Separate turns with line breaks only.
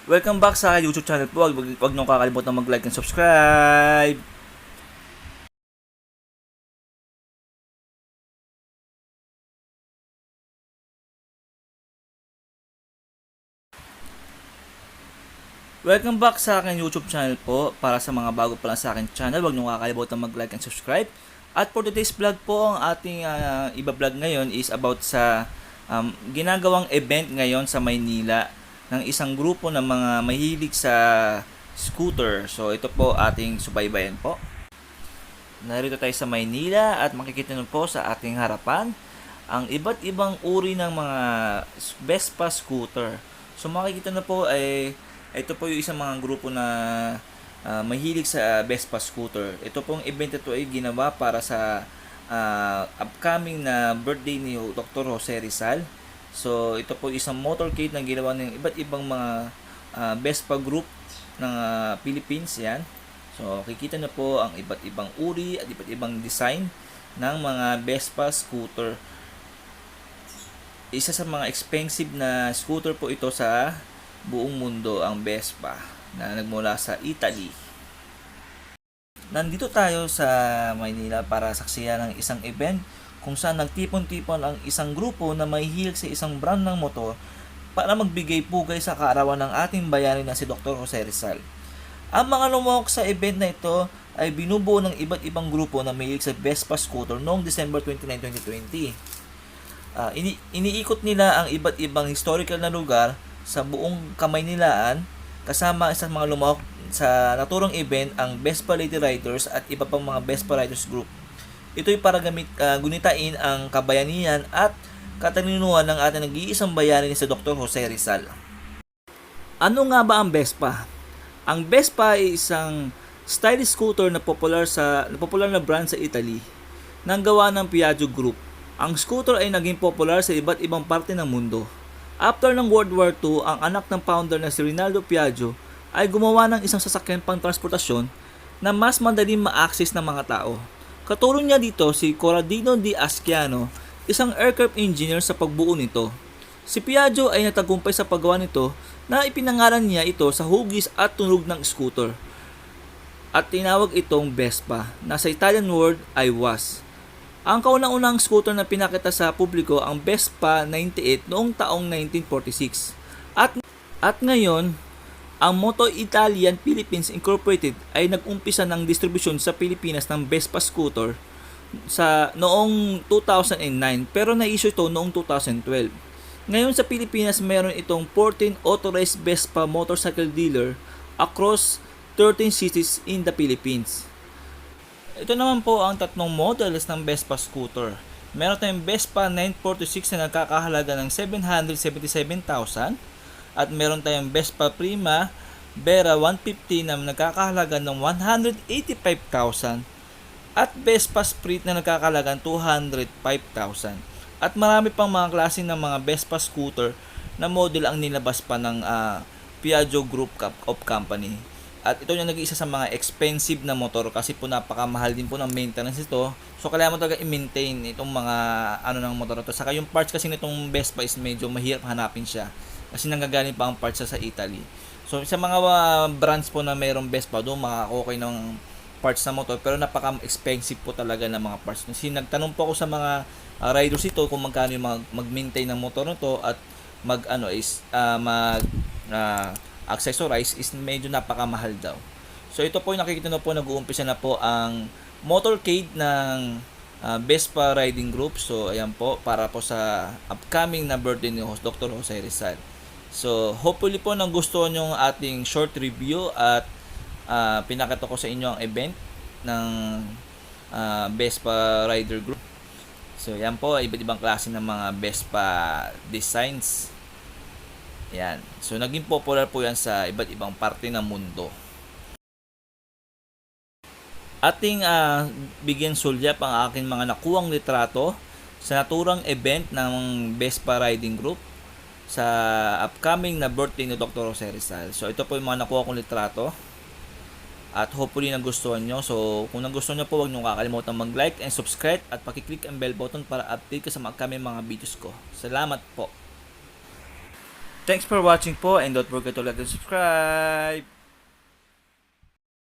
Welcome back sa YouTube channel po. Huwag niyong kakalimutan mag-like and subscribe. Welcome back sa aking YouTube channel po. Para sa mga bago pa lang sa aking channel, huwag niyong kakalimutan mag-like and subscribe. At for today's vlog po, ang ating iba-vlog ngayon is about sa ginagawang event ngayon sa Maynila ng isang grupo ng mga mahilig sa scooter. So ito po ating subaybayan po. Narito tayo sa Maynila at makikita niyo po sa ating harapan ang iba't ibang uri ng mga Vespa scooter. So makikita na po ay ito po yung isang mga grupo na mahilig sa Vespa scooter. Ito pong event ito ay ginawa para sa upcoming na birthday ni Dr. Jose Rizal. So ito po isang motorcade na ginawa ng iba't ibang mga Vespa group ng Philippines yan. So kikita na po ang iba't ibang uri at iba't ibang design ng mga Vespa scooter. Isa sa mga expensive na scooter po ito sa buong mundo, ang Vespa na nagmula sa Italy. Nandito tayo sa Maynila para saksiyan ng isang event kung saan nagtipon-tipon ang isang grupo na may hilig sa isang brand ng motor para magbigay pugay sa kaarawan ng ating bayani na si Dr. Jose Rizal. Ang mga lumahok sa event na ito ay binubuo ng iba't ibang grupo na may hilig sa Vespa scooter noong December 29, 2020. Iniikot nila ang iba't ibang historical na lugar sa buong Kamaynilaan kasama sa mga lumahok sa naturang event ang Vespa Lady Riders at iba pang mga Vespa Riders Group. Ito'y para gunitain ang kabayanihan at katalinuhan ng ating nag-iisang bayani ni si Dr. Jose Rizal. Ano nga ba ang Vespa? Ang Vespa ay isang stylish scooter na popular na brand sa Italy nang gawa ng Piaggio Group. Ang scooter ay naging popular sa iba't ibang parte ng mundo. After ng World War II, ang anak ng founder na si Rinaldo Piaggio ay gumawa ng isang sasakyan pang transportasyon na mas madaling ma-access ng mga tao. Katulong niya dito si Corradino di Asciano, isang aircraft engineer sa pagbuo nito. Si Piaggio ay natagumpay sa paggawa nito na ipinangalan niya ito sa hugis at tunog ng scooter. At tinawag itong Vespa na sa Italian word ay was. Ang kaunang-unang scooter na pinakita sa publiko ang Vespa 98 noong taong 1946. At ngayon, ang Moto Italian Philippines Incorporated ay nag-umpisa ng distribusyon sa Pilipinas ng Vespa scooter sa noong 2009 pero na-issue ito noong 2012. Ngayon sa Pilipinas meron itong 14 authorized Vespa motorcycle dealer across 13 cities in the Philippines. Ito naman po ang tatlong models ng Vespa scooter. Meron tayong Vespa 946 na nagkakahalaga ng 777,000 at meron tayong Vespa Prima Vera 150 na nagkakahalaga ng 185,000 at Vespa Sprint na nagkakahalaga ng 205,000. At marami pang mga klase ng mga Vespa scooter na model ang nilabas pa ng Piaggio Group of Company. At ito yung nag-iisa sa mga expensive na motor kasi po napakamahal din po ng maintenance ito. So kailangan mo talaga i-maintain itong mga ng motor ito. Saka yung parts kasi nitong Vespa is medyo mahirap hanapin siya. Kasi nanggagaling pa ang parts sa Italy. So sa mga brands po na mayroong Vespa doon makaka-okay ng parts na motor pero napaka-expensive po talaga ng mga parts. Kasi nagtanong po ako sa mga riders ito kung magkano yung mag-maintain ng motor nito at accessorize is medyo napakamahal daw. So ito po yung nakikita na po nag-uumpisa na po ang motorcade ng Vespa Riding Group. So ayan po para po sa upcoming na birthday ni Dr. Jose Rizal. So hopefully po nagustuhan nyo ang ating short review at pinakita ko sa inyo ang event ng Vespa Rider Group. So yan po iba't ibang klase ng mga Vespa designs. Yan. So, naging popular po yan sa iba't ibang parte ng mundo. Ating bigyan sulyap ang aking mga nakuwang litrato sa naturang event ng Vespa Riding Group sa upcoming na birthday ni Dr. Jose Rizal. So, ito po yung mga nakuha kong litrato. At hopefully nagustuhan nyo. So, kung nagustuhan nyo po, huwag nyo kakalimutan mag-like and subscribe at pakiclick ang bell button para update ka sa mga upcoming mga videos ko. Salamat po. Thanks for watching po and don't forget to like and subscribe.